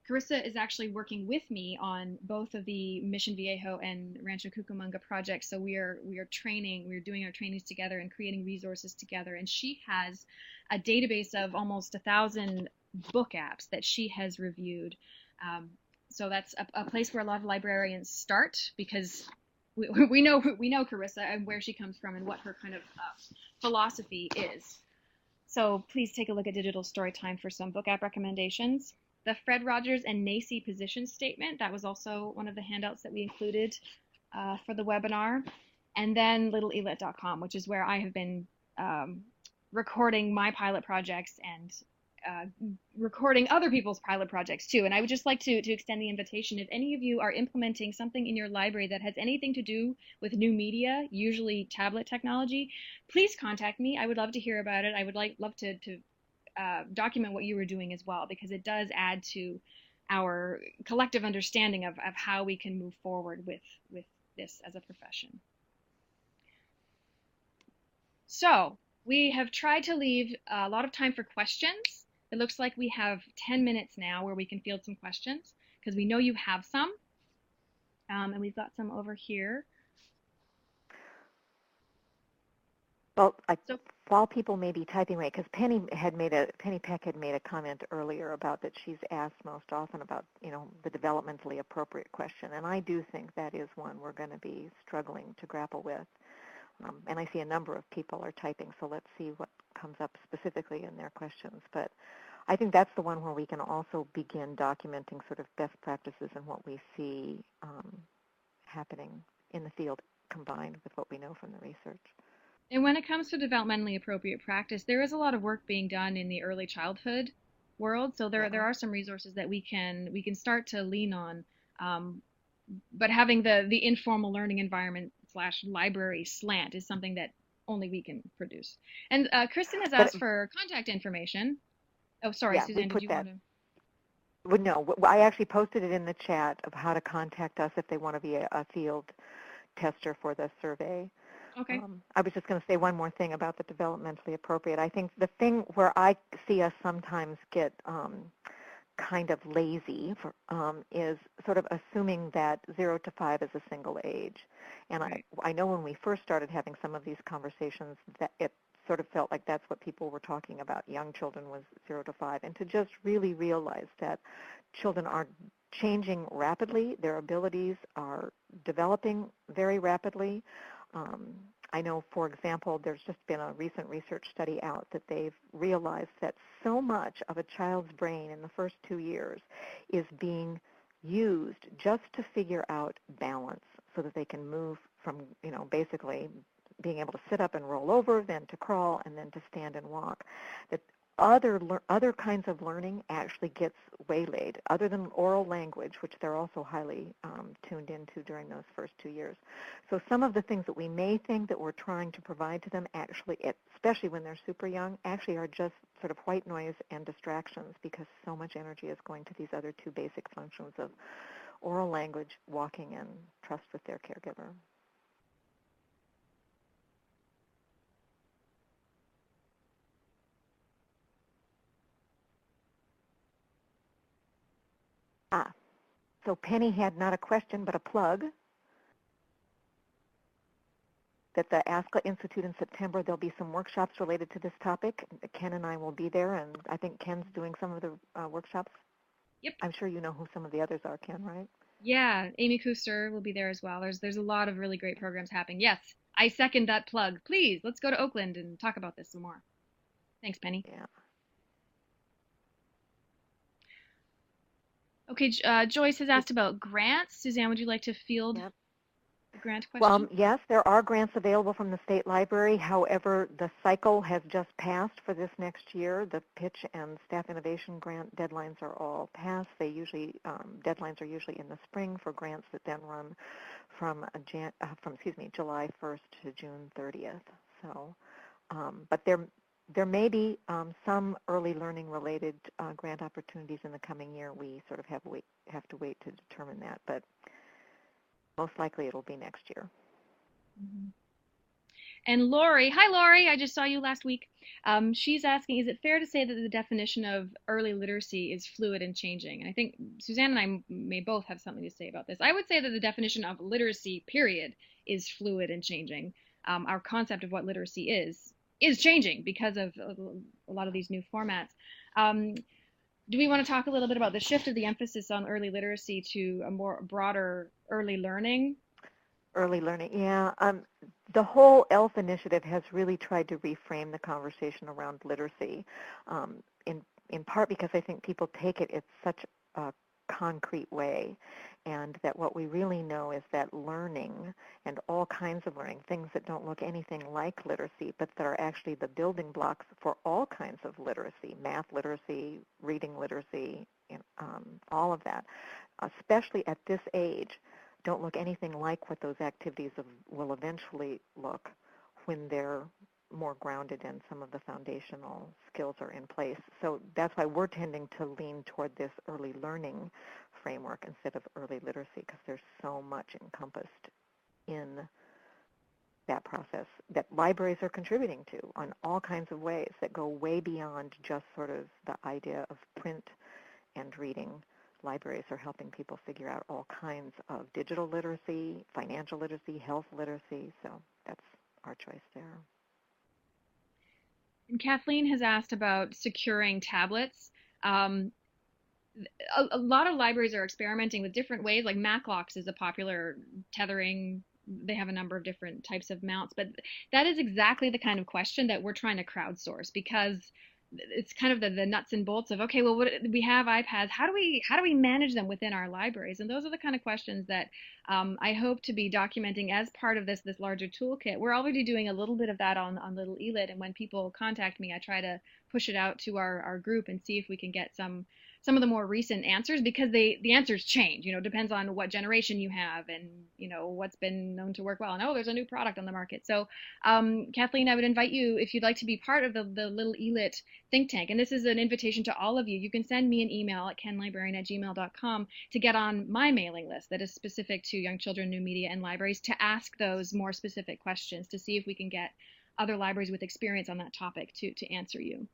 Carissa is actually working with me on both of the Mission Viejo and Rancho Cucamonga projects. So we are doing our trainings together and creating resources together. And she has a database of almost 1,000 book apps that she has reviewed. So that's a place where a lot of librarians start, because we know Carissa and where she comes from and what her kind of philosophy is. So please take a look at Digital Storytime for some book app recommendations. The Fred Rogers and Nacy position statement, that was also one of the handouts that we included for the webinar. And then littleelit.com, which is where I have been recording my pilot projects and recording other people's pilot projects too. And I would just like to extend the invitation. If any of you are implementing something in your library that has anything to do with new media, usually tablet technology, please contact me. I would love to hear about it. I would love to document what you were doing as well, because it does add to our collective understanding of how we can move forward with this as a profession. So we have tried to leave a lot of time for questions. It looks like we have 10 minutes now where we can field some questions, because we know you have some. And we've got some over here. Well, So, while people may be typing away, because Penny Peck had made a comment earlier about that she's asked most often about, the developmentally appropriate question, and I do think that is one we're going to be struggling to grapple with. And I see a number of people are typing, so let's see what comes up specifically in their questions. But I think that's the one where we can also begin documenting sort of best practices and what we see happening in the field combined with what we know from the research. and when it comes to developmentally appropriate practice, there is a lot of work being done in the early childhood world. So there are some resources that we can start to lean on. But having the informal learning environment / library slant is something that only we can produce. And Kristen has asked for contact information. Oh, sorry, yeah, Suzanne, did you want to? Well, no, I actually posted it in the chat of how to contact us if they want to be a field tester for the survey. Okay. I was just going to say one more thing about the developmentally appropriate. I think the thing where I see us sometimes get kind of lazy is sort of assuming that 0 to 5 is a single age. And right. I know when we first started having some of these conversations that it sort of felt like that's what people were talking about. Young children was 0 to 5. And to just really realize that children are changing rapidly. Their abilities are developing very rapidly. I know, for example, there's just been a recent research study out that they've realized that so much of a child's brain in the first 2 years is being used just to figure out balance so that they can move from, basically being able to sit up and roll over, then to crawl, and then to stand and walk. That other kinds of learning actually gets waylaid, other than oral language, which they're also highly tuned into during those first 2 years. So some of the things that we may think that we're trying to provide to them actually, especially when they're super young, actually are just sort of white noise and distractions, because so much energy is going to these other two basic functions of oral language, walking, and trust with their caregiver. So Penny had not a question, but a plug. That the ASCA Institute in September, there'll be some workshops related to this topic. Ken and I will be there, and I think Ken's doing some of the workshops. Yep. I'm sure you know who some of the others are, Ken, right? Yeah, Amy Kuster will be there as well. There's a lot of really great programs happening. Yes, I second that plug. Please, let's go to Oakland and talk about this some more. Thanks, Penny. Yeah. Okay, Joyce has asked about grants. Suzanne, would you like to field the grant question? Well, yes, there are grants available from the State Library. However, the cycle has just passed for this next year. The pitch and staff innovation grant deadlines are all passed. They usually deadlines are usually in the spring for grants that then run from July 1st to June 30th. So, but there may be some early learning related grant opportunities in the coming year. We sort of have to wait to determine that, but most likely it'll be next year. Mm-hmm. And Lori, hi Lori, I just saw you last week. She's asking, is it fair to say that the definition of early literacy is fluid and changing? And I think Suzanne and I may both have something to say about this. I would say that the definition of literacy, period, is fluid and changing. Our concept of what literacy is changing because of a lot of these new formats. Do we want to talk a little bit about the shift of the emphasis on early literacy to a more broader early learning? Early learning, yeah. The whole ELF initiative has really tried to reframe the conversation around literacy, in part because I think people take it's such a concrete way, and that what we really know is that learning and all kinds of learning, things that don't look anything like literacy, but that are actually the building blocks for all kinds of literacy, math literacy, reading literacy, all of that, especially at this age, don't look anything like what those activities will eventually look when they're more grounded and some of the foundational skills are in place. So that's why we're tending to lean toward this early learning framework instead of early literacy, because there's so much encompassed in that process that libraries are contributing to on all kinds of ways that go way beyond just sort of the idea of print and reading. Libraries are helping people figure out all kinds of digital literacy, financial literacy, health literacy, so that's our choice there. And Kathleen has asked about securing tablets. A lot of libraries are experimenting with different ways, like MacLocks is a popular tethering. They have a number of different types of mounts, but that is exactly the kind of question that we're trying to crowdsource, because it's kind of the nuts and bolts of, okay, well, what, we have iPads. How do we manage them within our libraries? And those are the kind of questions that I hope to be documenting as part of this larger toolkit. We're already doing a little bit of that on Little ELIT, and when people contact me, I try to push it out to our group and see if we can get some of the more recent answers, because the answers change. Depends on what generation you have and what's been known to work well. And there's a new product on the market. So Kathleen, I would invite you, if you'd like to be part of the Little ELIT think tank, and this is an invitation to all of you. You can send me an email at kenlibrarian@gmail.com to get on my mailing list that is specific to young children, new media, and libraries, to ask those more specific questions, to see if we can get other libraries with experience on that topic to answer you.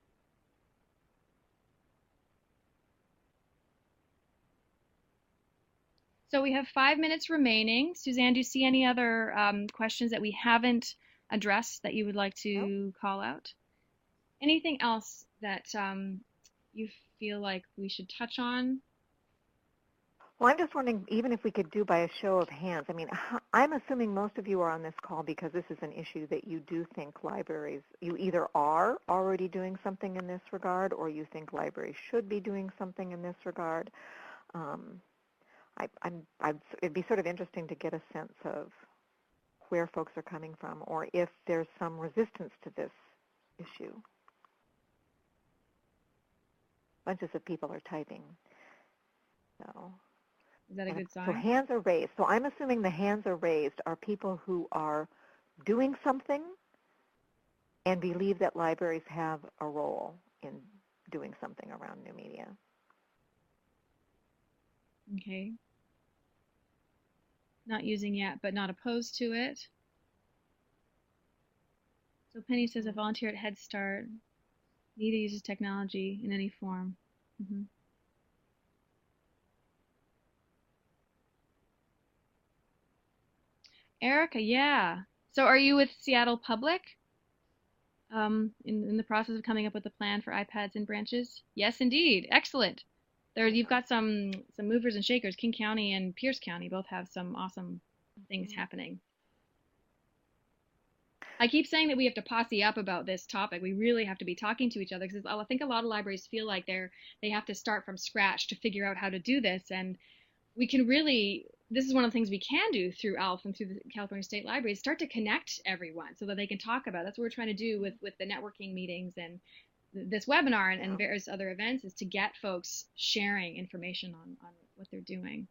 So we have 5 minutes remaining. Suzanne, do you see any other questions that we haven't addressed that you would like to call out? Anything else that you feel like we should touch on? Well, I'm just wondering, even if we could do by a show of hands. I mean, I'm assuming most of you are on this call because this is an issue that you do think libraries, you either are already doing something in this regard, or you think libraries should be doing something in this regard. It'd be sort of interesting to get a sense of where folks are coming from, or if there's some resistance to this issue. Bunches of people are typing. So, is that a good sign? So hands are raised. So I'm assuming the hands are raised are people who are doing something and believe that libraries have a role in doing something around new media. Okay. Not using yet, but not opposed to it. So Penny says, a volunteer at Head Start. Nita uses technology in any form. Mm-hmm. Erica, yeah. So are you with Seattle Public in the process of coming up with a plan for iPads in branches? Yes, indeed. Excellent. You've got some movers and shakers. King County and Pierce County both have some awesome things happening. I keep saying that we have to posse up about this topic. We really have to be talking to each other, because I think a lot of libraries feel like they have to start from scratch to figure out how to do this. And we can really, this is one of the things we can do through ALF and through the California State Libraries, start to connect everyone so that they can talk about it. That's what we're trying to do with the networking meetings and this webinar and various other events, is to get folks sharing information on what they're doing.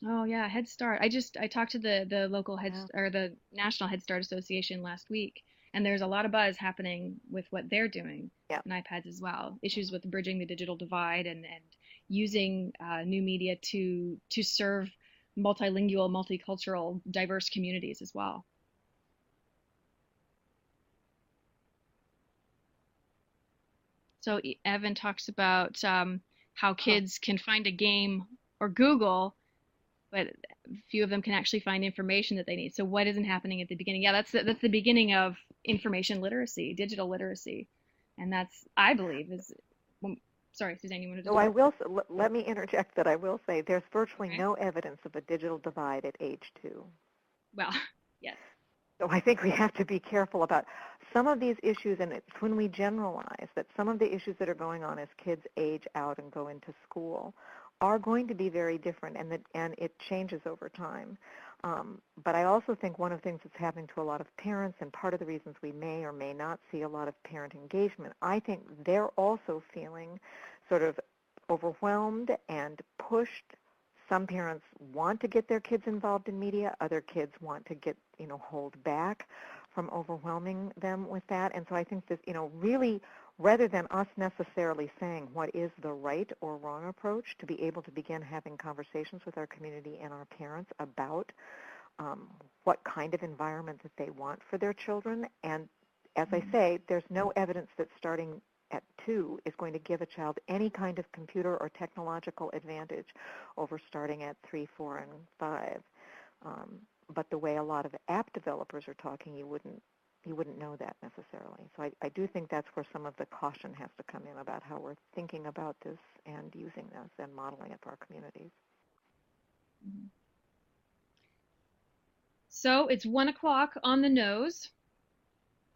Oh yeah, Head Start. I talked to the local or the National Head Start Association last week, and there's a lot of buzz happening with what they're doing on iPads as well. Issues with bridging the digital divide and using new media to serve multilingual, multicultural, diverse communities as well. So Evan talks about how kids can find a game or Google, but few of them can actually find information that they need. So what isn't happening at the beginning? Yeah, that's the beginning of information literacy, digital literacy, and that's, I believe, is. Sorry, Suzanne, you wanted to? No, I will. Let me interject that I will say there's virtually no evidence of a digital divide at age 2. Well, yes. So I think we have to be careful about some of these issues, and it's when we generalize that some of the issues that are going on as kids age out and go into school are going to be very different, and it changes over time. But I also think one of the things that's happening to a lot of parents, and part of the reasons we may or may not see a lot of parent engagement, I think they're also feeling sort of overwhelmed and pushed. Some parents want to get their kids involved in media. Other kids want to get, hold back from overwhelming them with that. And so I think this, really, rather than us necessarily saying what is the right or wrong approach, to be able to begin having conversations with our community and our parents about what kind of environment that they want for their children. And as I say, there's no evidence that starting at 2 is going to give a child any kind of computer or technological advantage over starting at 3, 4, and 5. But the way a lot of app developers are talking, you wouldn't know that necessarily. So I do think that's where some of the caution has to come in about how we're thinking about this and using this and modeling it for our communities. So it's 1 o'clock on the nose.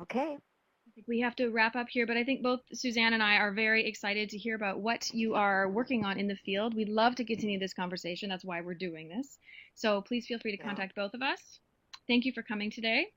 Okay. I think we have to wrap up here, but I think both Suzanne and I are very excited to hear about what you are working on in the field. We'd love to continue this conversation. That's why we're doing this. So please feel free to contact both of us. Thank you for coming today.